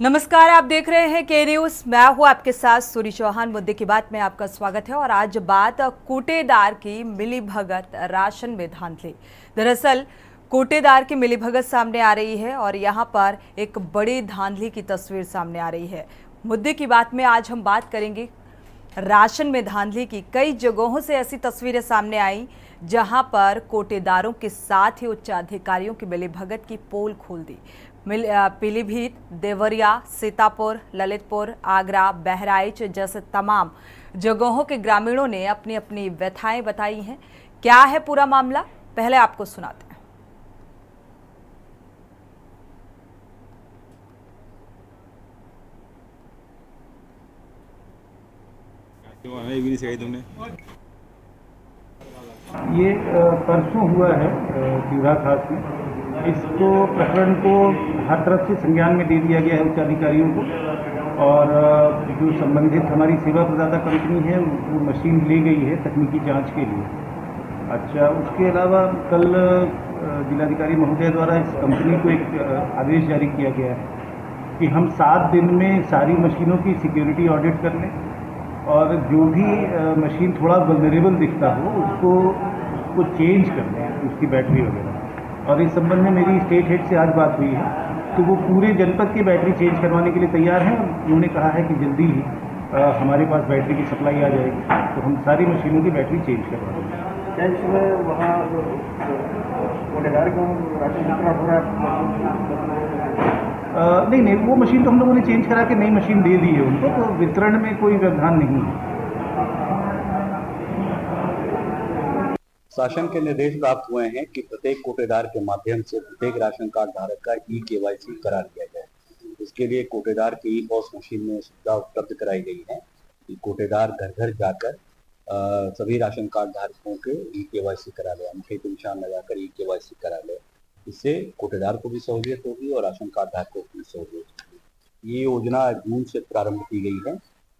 नमस्कार, आप देख रहे हैं के न्यूज। मैं हूं आपके साथ सूरी चौहान। मुद्दे की बात में आपका स्वागत है। और आज बात कोटेदार की मिलीभगत राशन में धांधली। दरअसल कोटेदार की मिलीभगत सामने आ रही है और यहां पर एक बड़ी धांधली की तस्वीर सामने आ रही है। मुद्दे की बात में आज हम बात करेंगे राशन में धांधली की। कई जगहों से ऐसी तस्वीरें सामने आई जहां पर कोटेदारों के साथ ही उच्च अधिकारियों की मिलीभगत की पोल खोल दी। पीलीभीत, देवरिया, सीतापुर, ललितपुर, आगरा, बहराइच जैसे तमाम जगहों के ग्रामीणों ने अपनी अपनी व्यथाएं बताई हैं। क्या है पूरा मामला, पहले आपको सुनाते हैं। हमें भी नहीं सिखाई तुमने। ये परसों हुआ है तिवरा खास में। इसको प्रकरण को हर तरफ से संज्ञान में दे दिया गया है उच्च अधिकारियों को, और जो संबंधित हमारी सेवा प्रदाता कंपनी है वो मशीन ले गई है तकनीकी जांच के लिए। अच्छा, उसके अलावा कल जिलाधिकारी महोदय द्वारा इस कंपनी को एक आदेश जारी किया गया है कि हम 7 दिन में सारी मशीनों की सिक्योरिटी ऑडिट कर लें और जो भी मशीन थोड़ा वल्नरेबल दिखता हो उसको चेंज कर दें, उसकी बैटरी वगैरह। और इस संबंध में मेरी स्टेट हेड से आज बात हुई है, तो वो पूरे जनपद की बैटरी चेंज करवाने के लिए तैयार हैं। उन्होंने कहा है कि जल्दी ही हमारे पास बैटरी की सप्लाई आ जाएगी, तो हम सारी मशीनों की बैटरी चेंज करवा देंगे। क्या इसमें वहाँ कोटेदार को राशन वितरण हो रहा है? नहीं, वो मशीन तो हम लोगों ने चेंज करा के नई मशीन दे दी है उनको, तो वितरण में कोई व्यवधान नहीं है। शासन के निर्देश प्राप्त हुए हैं कि प्रत्येक कोटेदार के माध्यम से प्रत्येक राशन कार्ड धारक का KYC करा लिया जाए। इसके लिए कोटेदार की पॉस मशीन में सुविधा उपलब्ध कराई गई है कि कोटेदार घर घर जाकर सभी राशन कार्ड धारकों के KYC करा ले, अंगूठे के निशान लगाकर KYC करा ले। इससे कोटेदार को भी सहूलियत होगी और राशन कार्ड धारकों को भी सहूलियत होगी। ये योजना जून से प्रारंभ की गई है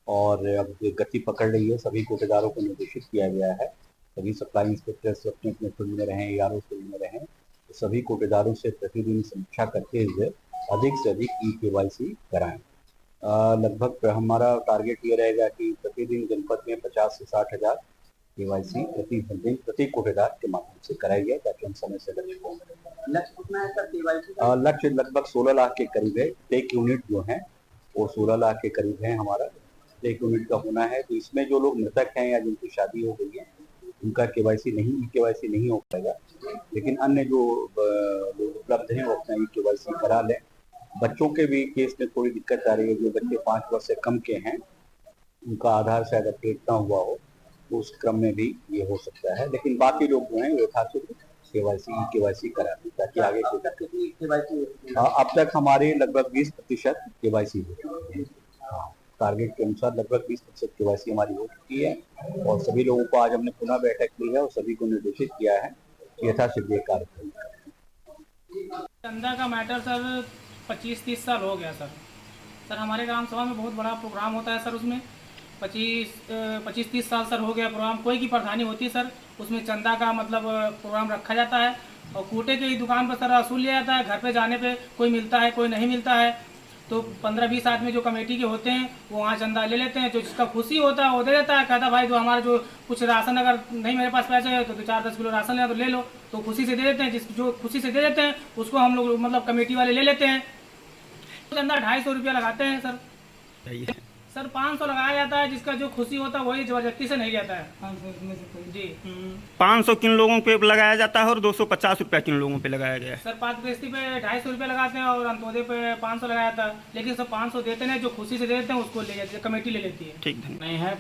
और अब गति पकड़ रही है। सभी कोटेदारों को निर्देशित किया गया है, सभी सप्लाई इंस्पेक्टर्स अपने अपने फील्ड में रहें, ARO फील्ड में रहें, तो सभी कोटेदारों से प्रतिदिन समीक्षा करते हुए अधिक से अधिक KYC कराएं। लगभग हमारा टारगेट ये रहेगा कि प्रतिदिन जनपद में 50 से 60 हज़ार KYC प्रति कोटेदार के माध्यम से कराई जाए, ताकि हम समय से लक्ष्य को मिले। लक्ष्य कितना है सर KYC? लक्ष्य लगभग 16 लाख के करीब है। एक यूनिट जो है वो 16 लाख के करीब है हमारा, एक यूनिट का होना है। तो इसमें जो लोग मृतक हैं या जिनकी शादी हो गई है उनका KYC नहीं हो पाएगा, लेकिन अन्य जो लोग उपलब्ध हैं वो अपना KYC करा लें। बच्चों के भी केस में थोड़ी दिक्कत आ रही है। जो बच्चे 5 वर्ष से कम के हैं उनका आधार शायद अपडेट ना हुआ हो, तो उस क्रम में भी ये हो सकता है। लेकिन बाकी लोग जो हैं वो यथाशीघ्र KYC करा दें, ताकि आगे कोई दिक्कत। अब तक हमारे लगभग 20% KYC हो चुकी है। टारगेट के अनुसार लगभग 20% KYC हमारी हो चुकी है और सभी लोगों को आज हमने पुनः बैठक ली है और सभी को निर्देशित किया है कि यथाशीघ्र कार्य करें। चंदा का मैटर सर 25-30 साल हो गया सर हमारे ग्राम सभा में बहुत बड़ा प्रोग्राम होता है सर। उसमें 25-30 साल सर हो गया प्रोग्राम। कोई की परेशानी होती है सर, उसमें चंदा का मतलब प्रोग्राम रखा जाता है और कोटे की दुकान पर सर वसूल लिया जाता है। घर पे जाने पे कोई मिलता है, कोई नहीं मिलता है, तो 15-20 आदमी जो कमेटी के होते हैं वो वहाँ चंदा ले लेते हैं। जो जिसका खुशी होता है वो दे देता है, कहता भाई जो हमारा जो कुछ राशन अगर नहीं मेरे पास पैसे है तो 4-10 किलो राशन ले तो ले लो, तो खुशी से दे देते हैं। जो खुशी से दे देते हैं उसको हम लोग मतलब कमेटी वाले ले लेते हैं। चंदा 250 रुपया लगाते हैं सर 500 लगाया जाता है। जिसका जो खुशी होता है वही जबरदस्ती से नहीं जाता है। 500 में से जी 500 किन लोगों पे लगाया जाता है और 250 रुपया किन लोगों पे लगाया गया है? सर पाँच गृहस्थी पे 250 रुपया लगाते हैं और अंत्योदय पे 500 लगाया था। लेकिन सब 500 देते हैं, जो खुशी से देते हैं उसको ले जाते हैं, कमेटी ले लेती है। ठीक धन्यवाद। नहीं है,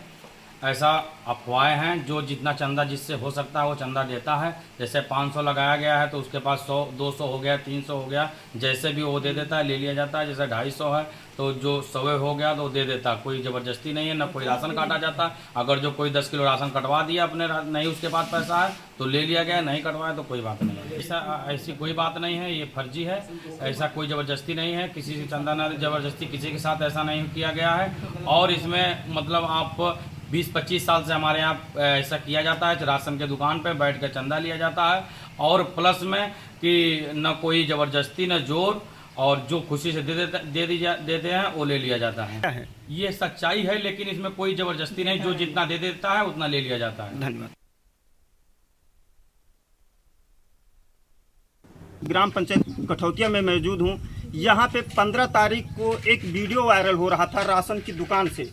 ऐसा अफवाहें हैं। जो जितना चंदा जिससे हो सकता है वो चंदा देता है। जैसे 500 लगाया गया है तो उसके पास 100-200 हो गया, 300 हो गया, जैसे भी वो दे देता है, ले लिया जाता है। जैसे 250 है तो जो 100 हो गया तो दे देता। कोई ज़बरदस्ती नहीं है, ना कोई राशन काटा जाता। अगर जो कोई 10 किलो राशन कटवा दिया अपने, नहीं उसके पास पैसा है तो ले लिया गया, नहीं कटवाया तो कोई बात नहीं है। ऐसी कोई बात नहीं है, ये फर्जी है। ऐसा कोई ज़बरदस्ती नहीं है, किसी से चंदा ना ज़बरदस्ती किसी के साथ ऐसा नहीं किया गया है। और इसमें मतलब आप 20-25 साल से हमारे यहाँ ऐसा किया जाता है। राशन के दुकान पे बैठ कर चंदा लिया जाता है और प्लस में कि न कोई ज़बरदस्ती न जोर और जो खुशी से देते हैं वो ले लिया जाता है। ये सच्चाई है, लेकिन इसमें कोई जबरदस्ती नहीं, जो जितना दे देता है उतना ले लिया जाता है। धन्यवाद। ग्राम पंचायत कठौतिया में मौजूद हूँ। यहाँ पे 15 तारीख को एक वीडियो वायरल हो रहा था राशन की दुकान से।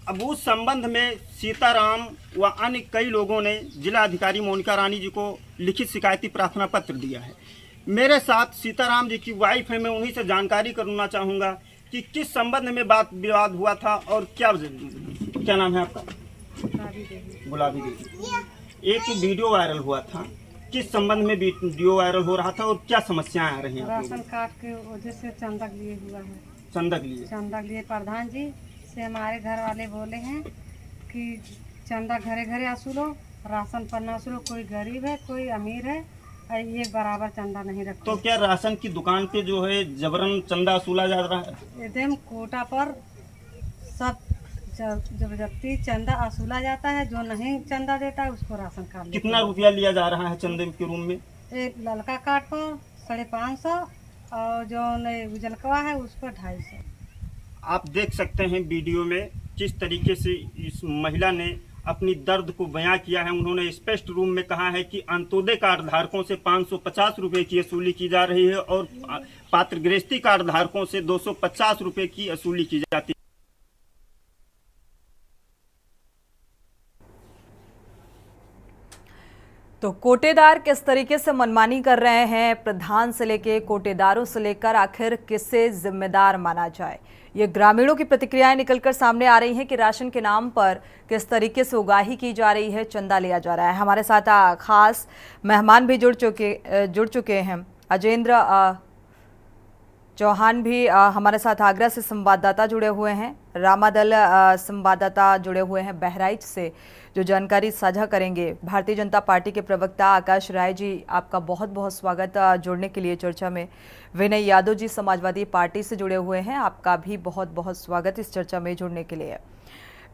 अब उस संबंध में सीताराम व अन्य कई लोगों ने जिला अधिकारी मोनिका रानी जी को लिखित शिकायती प्रार्थना पत्र दिया है। मेरे साथ सीताराम जी की वाइफ है, मैं उन्हीं से जानकारी करना चाहूँगा कि किस संबंध में बात विवाद हुआ था और क्या नाम है आपका? गुलाबी देवी। एक वीडियो वायरल हुआ था, किस संबंध में वीडियो वायरल हो रहा था और क्या समस्याएं आ रही हैं? राशन कार्ड के वजह से चंदा लिए हुआ है। चंदा लिए प्रधान जी से हमारे घर वाले बोले हैं कि चंदा घरे घरे वसूलो, राशन पर न वसूलो। कोई गरीब है, कोई अमीर है, ये बराबर चंदा नहीं रखते। तो क्या राशन की दुकान पे जो है जबरन चंदा वसूला जा रहा है? एकदम कोटा पर सब जबरदस्ती चंदा वसूला जाता है। जो नहीं चंदा देता है उसको राशन कार्ड। कितना रुपया लिया जा रहा है चंदे के रूम में? एक ललका कार्ड पर 550 और जो उजलकवा है उस पर 250। आप देख सकते हैं वीडियो में किस तरीके से इस महिला ने अपनी दर्द को बयां किया है। उन्होंने स्पष्ट रूप में कहा है कि अंत्योदय कार्ड धारकों से 550 रुपये की वसूली की जा रही है और पात्र गृहस्थी कार्ड धारकों से 250 रुपये की वसूली की जाती है। तो कोटेदार किस तरीके से मनमानी कर रहे हैं, प्रधान से लेके कोटेदारों से लेकर आखिर किससे जिम्मेदार माना जाए, ये ग्रामीणों की प्रतिक्रियाएं निकलकर सामने आ रही हैं कि राशन के नाम पर किस तरीके से उगाही की जा रही है, चंदा लिया जा रहा है। हमारे साथ खास मेहमान भी जुड़ चुके हैं। अजेंद्र चौहान भी हमारे साथ आगरा से संवाददाता जुड़े हुए हैं, रामादल संवाददाता जुड़े हुए हैं बहराइच से, जो जानकारी साझा करेंगे। भारतीय जनता पार्टी के प्रवक्ता आकाश राय जी, आपका बहुत बहुत स्वागत जुड़ने के लिए चर्चा में। विनय यादव जी समाजवादी पार्टी से जुड़े हुए हैं, आपका भी बहुत बहुत स्वागत इस चर्चा में जुड़ने के लिए।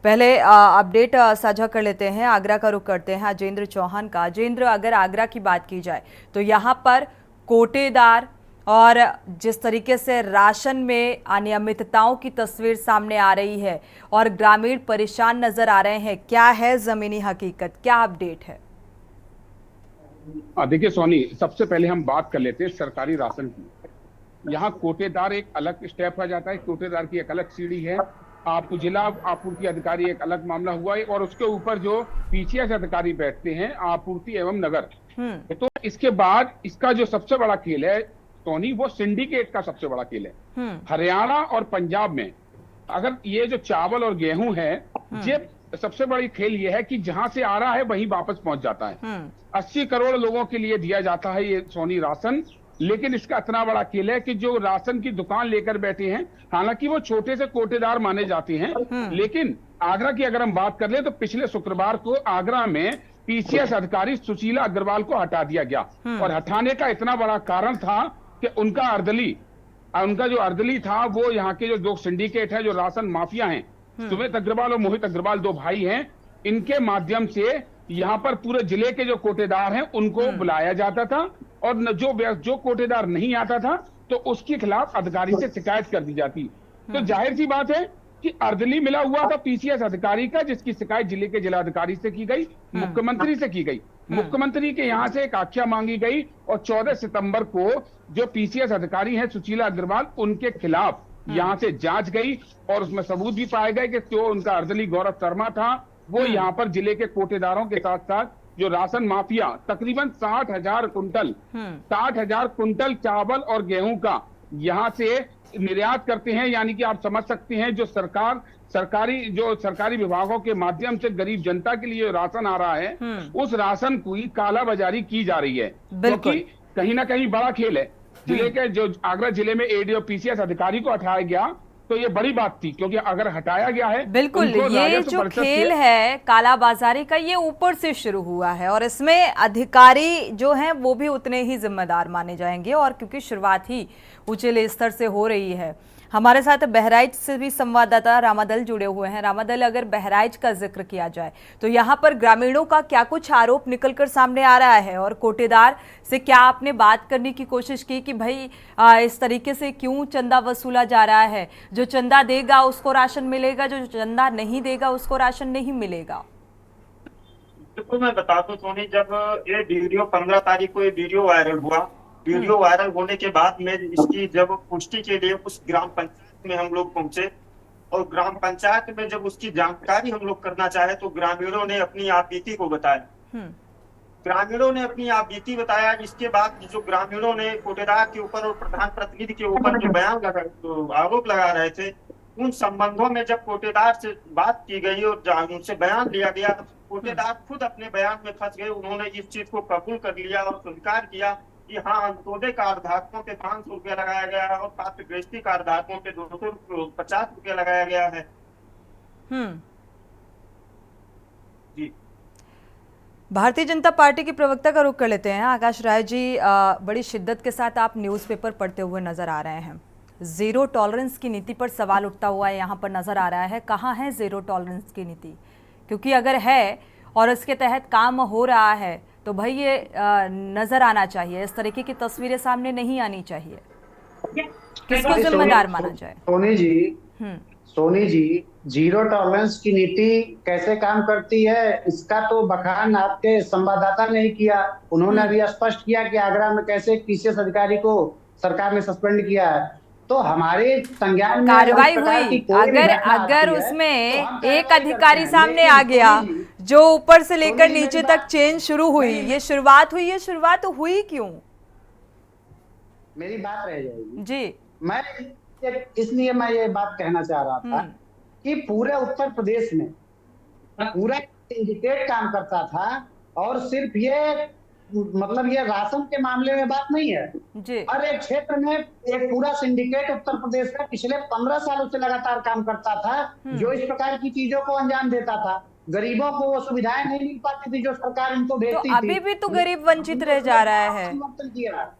पहले अपडेट साझा कर लेते हैं, आगरा का रुख करते हैं अजेंद्र चौहान का। अजेंद्र, अगर आगरा की बात की जाए तो यहाँ पर कोटेदार और जिस तरीके से राशन में अनियमितताओं की तस्वीर सामने आ रही है और ग्रामीण परेशान नजर आ रहे हैं, क्या है जमीनी हकीकत, क्या अपडेट है? देखिए सोनी, सबसे पहले हम बात कर लेते हैं सरकारी राशन की। यहाँ कोटेदार एक अलग स्टेप आ जाता है, कोटेदार की एक अलग सीढ़ी है। आप जिला आपूर्ति अधिकारी एक अलग मामला हुआ है और उसके ऊपर जो पीसीएस अधिकारी बैठते हैं, आपूर्ति एवं नगर। तो इसके बाद इसका जो सबसे बड़ा खेल है सोनी, वो सिंडिकेट का सबसे बड़ा खेल है। हरियाणा और पंजाब में अगर ये जो चावल और गेहूं है, ये सबसे बड़ी खेल ये है कि जहां से आ रहा है वहीं वापस पहुंच जाता है। 80 करोड़ लोगों के लिए दिया जाता है ये सोनी राशन। लेकिन इसका इतना बड़ा खेल है कि जो राशन की दुकान लेकर बैठे हैं, हालांकि वो छोटे से कोटेदार माने जाते हैं, लेकिन आगरा की अगर हम बात कर ले तो पिछले शुक्रवार को आगरा में पीसीएस अधिकारी सुशीला अग्रवाल को हटा दिया गया। और हटाने का इतना बड़ा कारण था कि उनका जो अर्दली था, वो यहाँ के जो दो सिंडिकेट है, जो राशन माफिया हैं, सुमित अग्रवाल और मोहित अग्रवाल, दो भाई हैं, इनके माध्यम से यहाँ पर पूरे जिले के जो कोटेदार हैं उनको बुलाया जाता था और जो कोटेदार नहीं आता था तो उसके खिलाफ अधिकारी से शिकायत कर दी जाती। तो जाहिर सी बात है कि अर्दली मिला हुआ था पीसीएस अधिकारी का, जिसकी शिकायत जिले के जिलाधिकारी से की गई, मुख्यमंत्री से की गई। मुख्यमंत्री के यहाँ से एक आख्या मांगी गई और 14 सितंबर को जो पीसीएस अधिकारी हैं सुशीला अग्रवाल, उनके खिलाफ यहाँ से जांच गई और उसमें सबूत भी पाए गए कि जो उनका अर्दली गौरव शर्मा था, वो यहाँ पर जिले के कोटेदारों के साथ साथ जो राशन माफिया तकरीबन 60,000 कुंटल चावल और गेहूं का यहाँ से निर्यात करते हैं। यानी कि आप समझ सकते हैं जो सरकारी विभागों के माध्यम से गरीब जनता के लिए राशन आ रहा है, उस राशन की कालाबाजारी की जा रही है। क्योंकि कहीं ना कहीं बड़ा खेल है। जिले के जो आगरा जिले में एडीओ पीसीएस अधिकारी को हटाया गया तो ये बड़ी बात थी, क्योंकि अगर हटाया गया है, बिल्कुल ये जो खेल है कालाबाजारी का, ये ऊपर से शुरू हुआ है और इसमें अधिकारी जो हैं वो भी उतने ही जिम्मेदार माने जाएंगे, और क्योंकि शुरुआत ही ऊंचे स्तर से हो रही है। हमारे साथ बहराइच से भी संवाददाता रामादल जुड़े हुए हैं। रामादल, अगर बहराइच का जिक्र किया जाए तो यहाँ पर ग्रामीणों का क्या कुछ आरोप निकलकर सामने आ रहा है, और कोटेदार से क्या आपने बात करने की कोशिश की कि भाई इस तरीके से क्यों चंदा वसूला जा रहा है? जो चंदा देगा उसको राशन मिलेगा, जो चंदा नहीं देगा उसको राशन नहीं मिलेगा। देखो, मैं बता दूं सोनी, जब ये वीडियो 15 तारीख को ये वीडियो वायरल हुआ, वीडियो वायरल होने के बाद में इसकी जब पुष्टि के लिए उस ग्राम पंचायत में हम लोग पहुंचे, और ग्राम पंचायत में जब उसकी जानकारी हम लोग करना चाहे तो ग्रामीणों ने अपनी आपबीती को बताया। ग्रामीणों ने अपनी आपबीती बताया। इसके बाद जो ग्रामीणों ने कोटेदार के ऊपर और प्रधान प्रतिनिधि के ऊपर जो बयान आरोप लगा रहे थे, उन संबंधों में जब कोटेदार से बात की गई और उनसे बयान लिया गया, तो कोटेदार खुद अपने बयान में फंस गए। उन्होंने इस चीज को कबूल कर लिया और स्वीकार किया कि हाँ, अंत्योदय कार्डधारकों पे 500 रुपया लगाया गया है और पात्र गृहस्थी कार्डधारकों पे 250 रुपया लगाया गया है। जी, भारतीय जनता पार्टी के प्रवक्ता का रुख कर लेते हैं। आकाश राय जी, बड़ी शिद्दत के साथ आप न्यूज़पेपर पढ़ते हुए नजर आ रहे हैं। जीरो टॉलरेंस की नीति पर सवाल उठता हुआ यहाँ पर नजर आ रहा है। कहाँ है जीरो टॉलरेंस की नीति? क्योंकि अगर है और इसके तहत काम हो रहा है तो भाई ये नजर आना चाहिए। इस तरीके की तस्वीरें सामने नहीं आनी चाहिए। किसको जिम्मेदार माना जाए? सोनी जी, जीरो टॉलरेंस की नीति कैसे काम करती है, इसका तो बखान आपके संवाददाता ने ही किया। उन्होंने अभी स्पष्ट किया कि आगरा में कैसे पीसीएस अधिकारी को सरकार ने सस्पेंड किया है। तो हमारे संज्ञान में कार्रवाई हुई। अगर उसमें एक अधिकारी सामने आ गया जो ऊपर से लेकर नीचे तक चेन शुरू हुई, ये शुरुआत हुई, ये शुरुआत हुई क्यों? मेरी बात रह जाएगी जी। मैं इसलिए मैं ये बात कहना चाह रहा था कि पूरे उत्तर प्रदेश में पूरा सिंडिकेट काम करता था, और सिर्फ ये मतलब ये राशन के मामले में बात नहीं है जी। हर एक क्षेत्र में एक पूरा सिंडिकेट उत्तर प्रदेश का पिछले 15 सालों से लगातार काम करता था, जो इस प्रकार की चीजों को अंजाम देता था। गरीबों को वो सुविधाएं नहीं मिल पाती थी जो सरकार उनको भेजती थी। अभी भी तो गरीब वंचित रह जा रहा है। परिवर्तन किया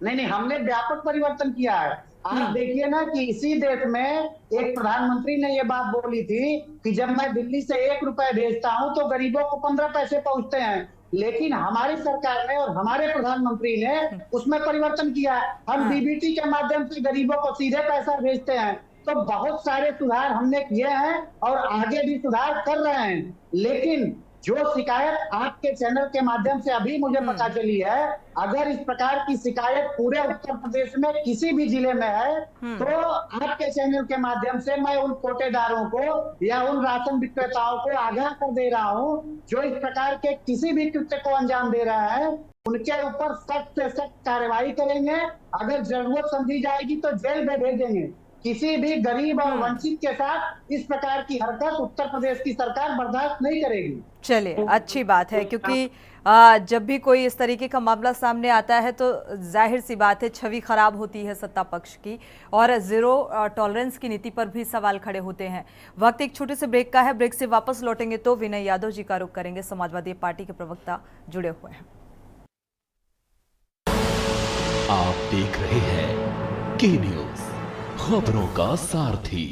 नहीं, हमने व्यापक परिवर्तन किया है। आप देखिए ना कि इसी देश में एक प्रधानमंत्री ने ये बात बोली थी कि जब मैं दिल्ली से 1 रुपए भेजता हूं तो गरीबों को 15 पैसे पहुंचते हैं। लेकिन हमारी सरकार ने और हमारे प्रधानमंत्री ने उसमें परिवर्तन किया। हम डीबीटी के माध्यम से गरीबों को सीधे पैसा भेजते हैं। तो बहुत सारे सुधार हमने किए हैं और आगे भी सुधार कर रहे हैं। लेकिन जो शिकायत आपके चैनल के माध्यम से अभी मुझे पता चली है, अगर इस प्रकार की शिकायत पूरे उत्तर प्रदेश में किसी भी जिले में है तो आपके चैनल के माध्यम से मैं उन कोटेदारों को या उन राशन विक्रेताओं को आगाह कर दे रहा हूं जो इस प्रकार के किसी भी कृत्य को अंजाम दे रहा है, उनके ऊपर सख्त से सख्त कार्रवाई करेंगे। अगर जरूरत समझी जाएगी तो जेल में भेजेंगे। किसी भी गरीब और वंचित के साथ इस प्रकार की हरकत उत्तर प्रदेश की सरकार बर्दाश्त नहीं करेगी। चलिए, अच्छी बात है, क्योंकि जब भी कोई इस तरीके का मामला सामने आता है तो जाहिर सी बात है छवि खराब होती है सत्ता पक्ष की, और जीरो टॉलरेंस की नीति पर भी सवाल खड़े होते हैं। वक्त एक छोटे से ब्रेक का है। ब्रेक से वापस लौटेंगे तो विनय यादव जी का रुख करेंगे। समाजवादी पार्टी के प्रवक्ता जुड़े हुए हैं। आप देख रहे हैं के न्यूज, खबरों का सारथी।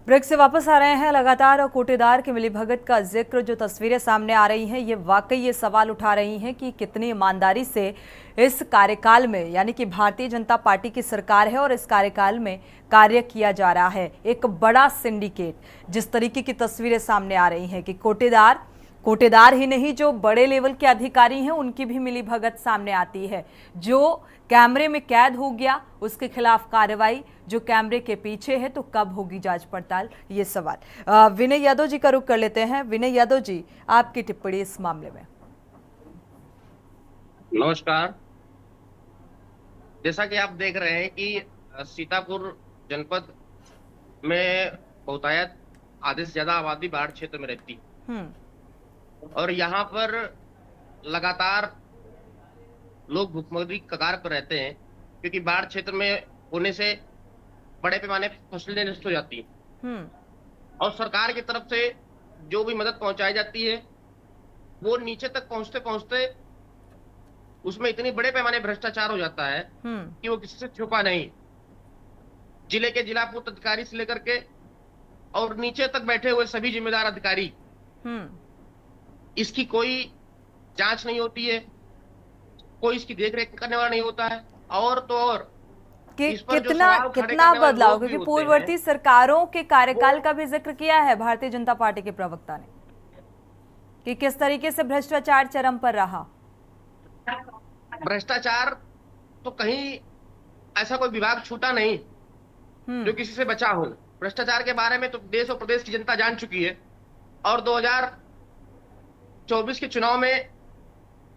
ब्रेक से वापस आ रहे हैं। लगातार कोटेदार के मिलीभगत का जिक्र, जो तस्वीरें सामने आ रही हैं, ये वाकई ये सवाल उठा रही हैं कि कितनी ईमानदारी से इस कार्यकाल में, यानी कि भारतीय जनता पार्टी की सरकार है और इस कार्यकाल में कार्य किया जा रहा है। एक बड़ा सिंडिकेट, जिस तरीके की तस्वीरें सामने आ रही हैं कि कोटेदार ही नहीं, जो बड़े लेवल के अधिकारी हैं उनकी भी मिलीभगत सामने आती है। जो कैमरे में कैद हो गया उसके खिलाफ कार्रवाई, जो कैमरे के पीछे है तो कब होगी जांच पड़ताल, ये सवाल। विनय यादव जी का रुख कर लेते हैं। विनय यादव जी, आपकी टिप्पणी इस मामले में। नमस्कार। जैसा कि आप देख रहे हैं कि सीतापुर जनपद में बहुतायत आधे से ज्यादा आबादी बाढ़ क्षेत्र में रहती है और यहाँ पर लगातार लोग भुखमरी कगार पर रहते हैं, क्योंकि बाढ़ क्षेत्र में होने से बड़े पैमाने पर फसलें नष्ट हो जाती हैं और सरकार की तरफ से जो भी मदद पहुंचाई जाती है वो नीचे तक पहुंचते पहुंचते उसमें इतनी बड़े पैमाने भ्रष्टाचार हो जाता है कि वो किसी से छुपा नहीं। जिले के जिला पूर्त अधिकारी से लेकर के और नीचे तक बैठे हुए सभी जिम्मेदार अधिकारी, इसकी कोई जांच नहीं होती है, कोई इसकी देखरेख करने वाला नहीं होता है। और तो और कि इस पर जो कितना सवाल खड़े कितना करने वाले बदलाव, लोग भी क्योंकि होते पूर्ववर्ती हैं, सरकारों के कार्यकाल का भी जिक्र किया है भारतीय जनता पार्टी के प्रवक्ता ने कि किस तरीके से भ्रष्टाचार चरम पर रहा। भ्रष्टाचार तो कहीं ऐसा कोई विभाग छूटा नहीं जो किसी से बचा हो। भ्रष्टाचार के बारे में तो देश और प्रदेश की जनता जान चुकी है और 2024 के चुनाव में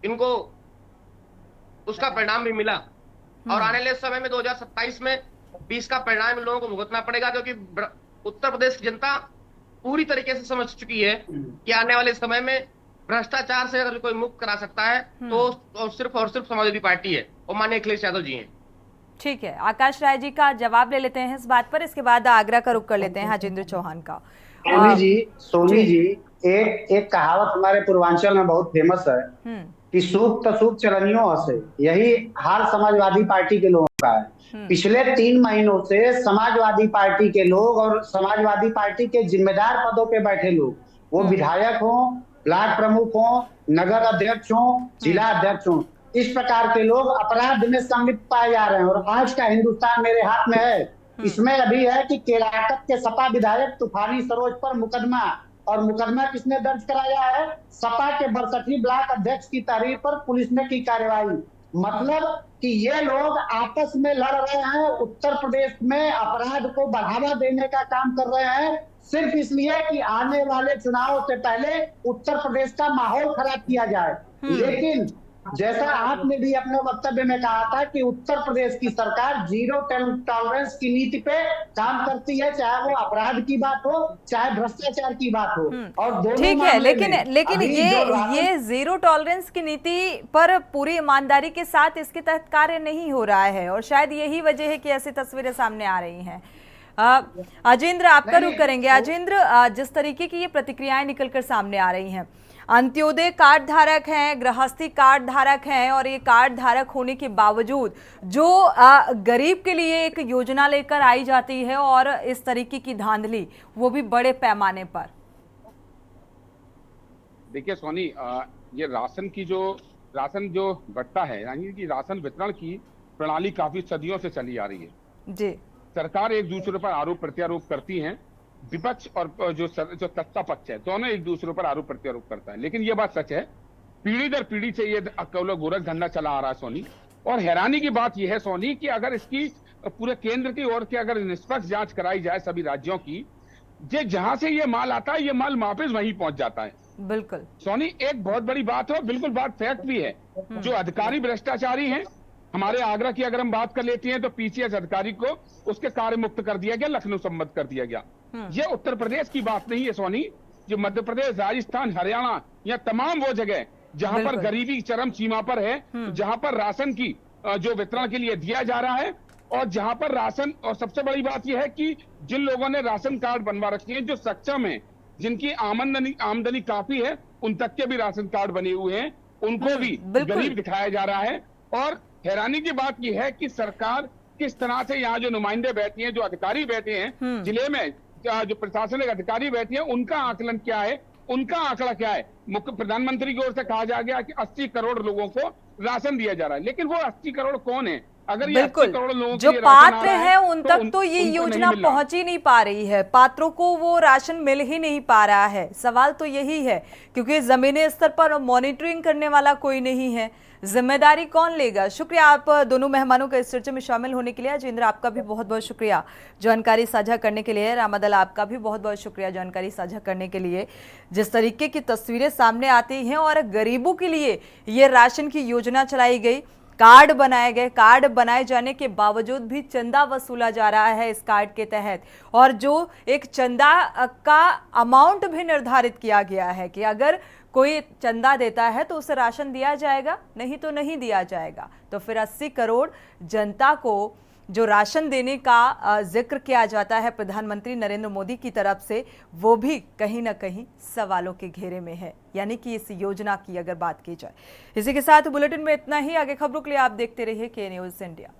इनको उसका परिणाम भी मिला और आने वाले समय में 2027 में भी इसका परिणाम इन लोगों को भुगतना पड़ेगा, क्योंकि उत्तर प्रदेश की जनता पूरी तरीके से समझ चुकी है कि आने वाले समय में भ्रष्टाचार से अगर कोई मुक्त करा सकता है तो सिर्फ और सिर्फ समाजवादी पार्टी है और माननीय अखिलेश यादव जी हैं। ठीक है, आकाश राय जी का जवाब ले लेते हैं इस बात पर, इसके बाद आगरा का रुख कर लेते हैं हाजेंद्र चौहान का। सोनी जी एक कहावत हमारे पूर्वांचल में बहुत फेमस है कि सूख तो सूख चरनियों हंसे, यही हाल समाजवादी पार्टी के लोगों का है। पिछले 3 महीनों से समाजवादी पार्टी के लोग और समाजवादी पार्टी के जिम्मेदार पदों पे बैठे लोग, वो विधायक हो, ब्लॉक प्रमुख हो, नगर अध्यक्ष हो, जिला अध्यक्ष हो, इस प्रकार के लोग अपराध में संलिप्त पाए जा रहे हैं। और आज का हिंदुस्तान मेरे हाथ में है, इसमें अभी है कि केलाकत के सपा विधायक तूफानी सरोज पर मुकदमा, और मुकदमा किसने दर्ज कराया है? सपा के 62 ब्लॉक अध्यक्ष की तहरीर पर पुलिस ने की कार्रवाई। मतलब कि ये लोग आपस में लड़ रहे हैं, उत्तर प्रदेश में अपराध को बढ़ावा देने का काम कर रहे हैं, सिर्फ इसलिए कि आने वाले चुनाव से पहले उत्तर प्रदेश का माहौल खराब किया जाए। लेकिन जैसा आपने भी अपने वक्तव्य में कहा था कि उत्तर प्रदेश की सरकार 0 टॉलरेंस की नीति पे काम करती है, चाहे वो अपराध की बात हो चाहे भ्रष्टाचार की बात हो। और दोनों ठीक है, लेकिन ये 0 टॉलरेंस की नीति पर पूरी ईमानदारी के साथ इसके तहत कार्य नहीं हो रहा है और शायद यही वजह है कि ऐसी तस्वीरें सामने आ रही हैं। अजेंद्र, आपका रुख करेंगे। अजेंद्र, जिस तरीके की ये प्रतिक्रियाएं निकलकर सामने आ रही हैं, अंत्योदय कार्ड धारक हैं, गृहस्थी कार्ड धारक हैं और ये कार्ड धारक होने के बावजूद जो गरीब के लिए एक योजना लेकर आई जाती है और इस तरीके की धांधली, वो भी बड़े पैमाने पर। देखिए सोनी, ये राशन जो बंटता है, यानी कि राशन वितरण की प्रणाली काफी सदियों से चली आ रही है जी। सरकार एक दूसरे पर आरोप प्रत्यारोप करती है, विपक्ष और जो सत्ता पक्ष है दोनों एक दूसरे पर आरोप प्रत्यारोप करता है। लेकिन ये बात सच है, पीढ़ी दर पीढ़ी से ये गोरख धंधा चला आ रहा है सोनी। और हैरानी की बात यह है सोनी कि अगर इसकी पूरे केंद्र की ओर से अगर निष्पक्ष जांच कराई जाए सभी राज्यों की, जहां से ये माल आता है ये माल वापस वहीं पहुंच जाता है। बिल्कुल सोनी, एक बहुत बड़ी बात है, बिल्कुल बात फैक्ट भी है। जो अधिकारी भ्रष्टाचारी हैं, हमारे आगरा की अगर हम बात कर लेते हैं तो पीसीएस अधिकारी को उसके कार्य मुक्त कर दिया गया, लखनऊ संबद्ध कर दिया गया। ये उत्तर प्रदेश की बात नहीं है सोनी, जो मध्य प्रदेश, राजस्थान, हरियाणा, या तमाम वो जगह जहां पर गरीबी चरम सीमा पर है, जहां पर राशन की जो वितरण के लिए दिया जा रहा है और जहां पर राशन, और सबसे बड़ी बात यह है कि जिन लोगों ने राशन कार्ड बनवा रखे हैं, जो सक्षम है, जिनकी आमदनी काफी है, उन तक के भी राशन कार्ड बने हुए हैं, उनको भी गरीब दिखाया जा रहा है। और हैरानी की बात यह है कि सरकार किस तरह से यहाँ जो नुमाइंदे बैठे हैं, जो अधिकारी बैठे हैं जिले में, जो प्रशासनिक अधिकारी बैठे हैं, उनका आकलन क्या है, उनका आंकड़ा क्या है। मुख्य प्रधानमंत्री की ओर से कहा जा गया कि 80 करोड़ लोगों को राशन दिया जा रहा है, लेकिन वो 80 करोड़ कौन है? अगर ये 80 करोड़ लोगों जो पात्र हैं उन तक तो ये योजना पहुंच ही नहीं पा रही है, पात्रों को वो राशन मिल ही नहीं पा रहा है। सवाल तो यही है, क्योंकि जमीनी स्तर पर मॉनिटरिंग करने वाला कोई नहीं है, जिम्मेदारी कौन लेगा? शुक्रिया आप दोनों मेहमानों का इस चर्चा में शामिल होने के लिए। अजेंद्र, आपका भी बहुत बहुत शुक्रिया जानकारी साझा करने के लिए। रामादल, आपका भी बहुत बहुत शुक्रिया जानकारी साझा करने के लिए। जिस तरीके की तस्वीरें सामने आती हैं और गरीबों के लिए ये राशन की योजना चलाई गई, कार्ड बनाए गए, कार्ड बनाए जाने के बावजूद भी चंदा वसूला जा रहा है इस कार्ड के तहत। और जो एक चंदा का अमाउंट भी निर्धारित किया गया है कि अगर कोई चंदा देता है तो उसे राशन दिया जाएगा, नहीं तो नहीं दिया जाएगा। तो फिर 80 करोड़ जनता को जो राशन देने का जिक्र किया जाता है प्रधानमंत्री नरेंद्र मोदी की तरफ से, वो भी कहीं ना कहीं सवालों के घेरे में है, यानी कि इस योजना की अगर बात की जाए। इसी के साथ बुलेटिन में इतना ही। आगे खबरों के लिए आप देखते रहिए के न्यूज़ इंडिया।